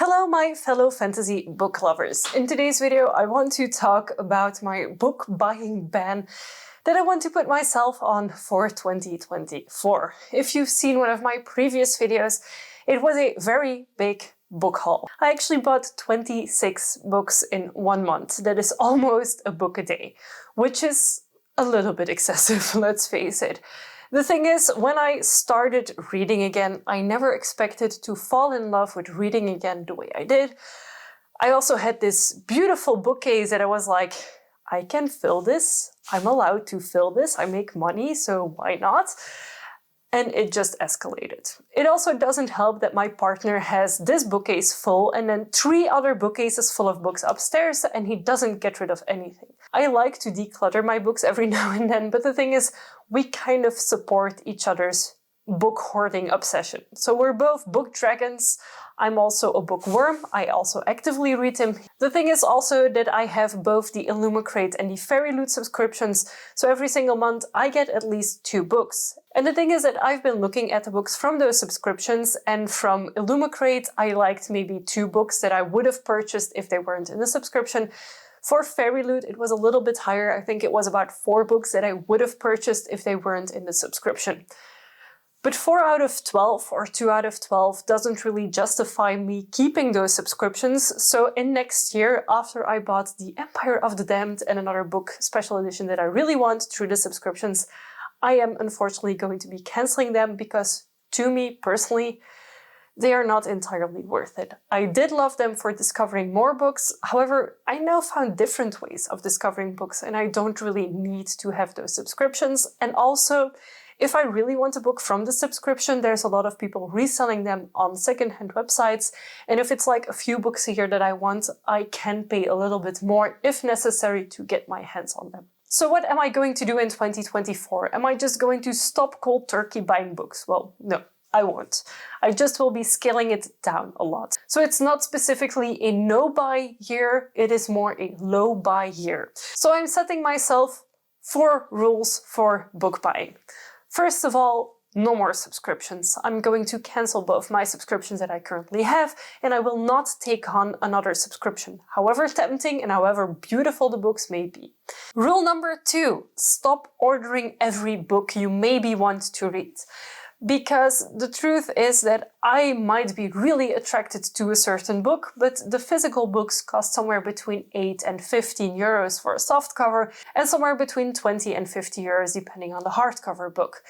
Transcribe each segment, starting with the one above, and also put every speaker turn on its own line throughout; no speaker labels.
Hello my fellow fantasy book lovers. In today's video I want to talk about my book buying ban that I want to put myself on for 2024. If you've seen one of my previous videos, it was a very big book haul. I actually bought 26 books in 1 month. That is almost a book a day, which is a little bit excessive, let's face it. The thing is, when I started reading again, I never expected to fall in love with reading again the way I did. I also had this beautiful bookcase that I was like, I can fill this, I'm allowed to fill this, I make money, so why not? And it just escalated. It also doesn't help that my partner has this bookcase full and then 3 other bookcases full of books upstairs, and he doesn't get rid of anything. I like to declutter my books every now and then, but the thing is, we kind of support each other's book hoarding obsession. So we're both book dragons. I'm also a bookworm. I also actively read them. The thing is also that I have both the Illumicrate and the Fairy Loot subscriptions, so every single month I get at least 2 books. And the thing is that I've been looking at the books from those subscriptions, and from Illumicrate I liked maybe 2 books that I would have purchased if they weren't in the subscription. For Fairy Loot it was a little bit higher. I think it was about 4 books that I would have purchased if they weren't in the subscription. But 4 out of 12 or 2 out of 12 doesn't really justify me keeping those subscriptions. So in next year, after I bought The Empire of the Damned and another book special edition that I really want through the subscriptions, I am unfortunately going to be cancelling them because, to me personally, they are not entirely worth it. I did love them for discovering more books. However, I now found different ways of discovering books and I don't really need to have those subscriptions. And also, if I really want a book from the subscription, there's a lot of people reselling them on secondhand websites. And if it's like a few books a year that I want, I can pay a little bit more if necessary to get my hands on them. So what am I going to do in 2024? Am I just going to stop cold turkey buying books? Well, no. I won't. I just will be scaling it down a lot. So it's not specifically a no-buy year, it is more a low-buy year. So I'm setting myself 4 rules for book buying. First of all, no more subscriptions. I'm going to cancel both my subscriptions that I currently have, and I will not take on another subscription, however tempting and however beautiful the books may be. Rule number 2, stop ordering every book you maybe want to read. Because the truth is that I might be really attracted to a certain book, but the physical books cost somewhere between 8 and 15 euros for a softcover, and somewhere between 20 and 50 euros depending on the hardcover book.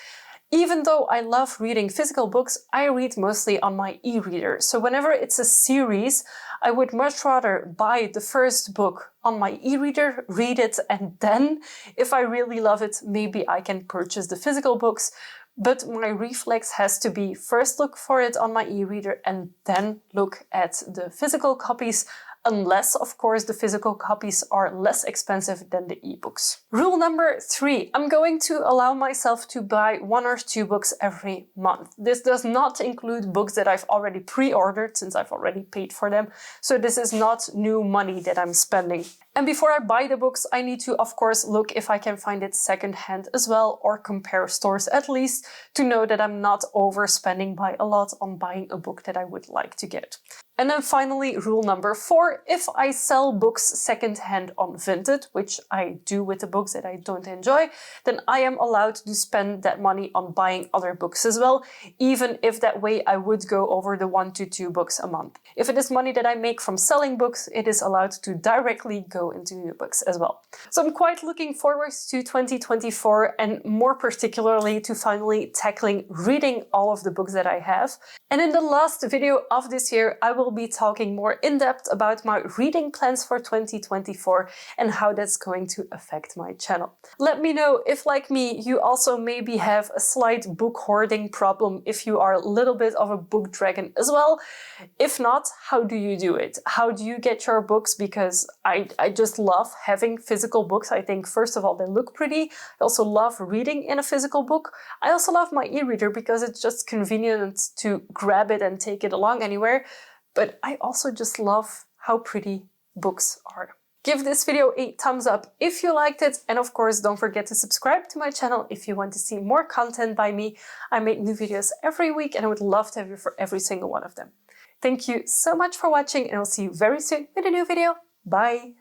Even though I love reading physical books, I read mostly on my e-reader. So whenever it's a series, I would much rather buy the first book on my e-reader, read it, and then, if I really love it, maybe I can purchase the physical books. But my reflex has to be first look for it on my e-reader and then look at the physical copies, unless, of course, the physical copies are less expensive than the ebooks. Rule number 3, I'm going to allow myself to buy 1 or 2 books every month. This does not include books that I've already pre-ordered, since I've already paid for them, so this is not new money that I'm spending. And before I buy the books, I need to, of course, look if I can find it secondhand as well, or compare stores at least, to know that I'm not overspending by a lot on buying a book that I would like to get. And then finally, rule number 4, if I sell books secondhand on Vinted, which I do with the books that I don't enjoy, then I am allowed to spend that money on buying other books as well, even if that way I would go over the 1 to 2 books a month. If it is money that I make from selling books, it is allowed to directly go into new books as well. So I'm quite looking forward to 2024 and more particularly to finally tackling reading all of the books that I have. And in the last video of this year, I will be talking more in depth about my reading plans for 2024 and how that's going to affect my channel. Let me know if, like me, you also maybe have a slight book hoarding problem, if you are a little bit of a book dragon as well. If not, how do you do it? How do you get your books? Because I just love having physical books. I think, first of all, they look pretty. I also love reading in a physical book. I also love my e-reader because it's just convenient to grab it and take it along anywhere. But I also just love how pretty books are. Give this video a thumbs up if you liked it, and of course don't forget to subscribe to my channel if you want to see more content by me. I make new videos every week and I would love to have you for every single one of them. Thank you so much for watching, and I'll see you very soon with a new video. Bye!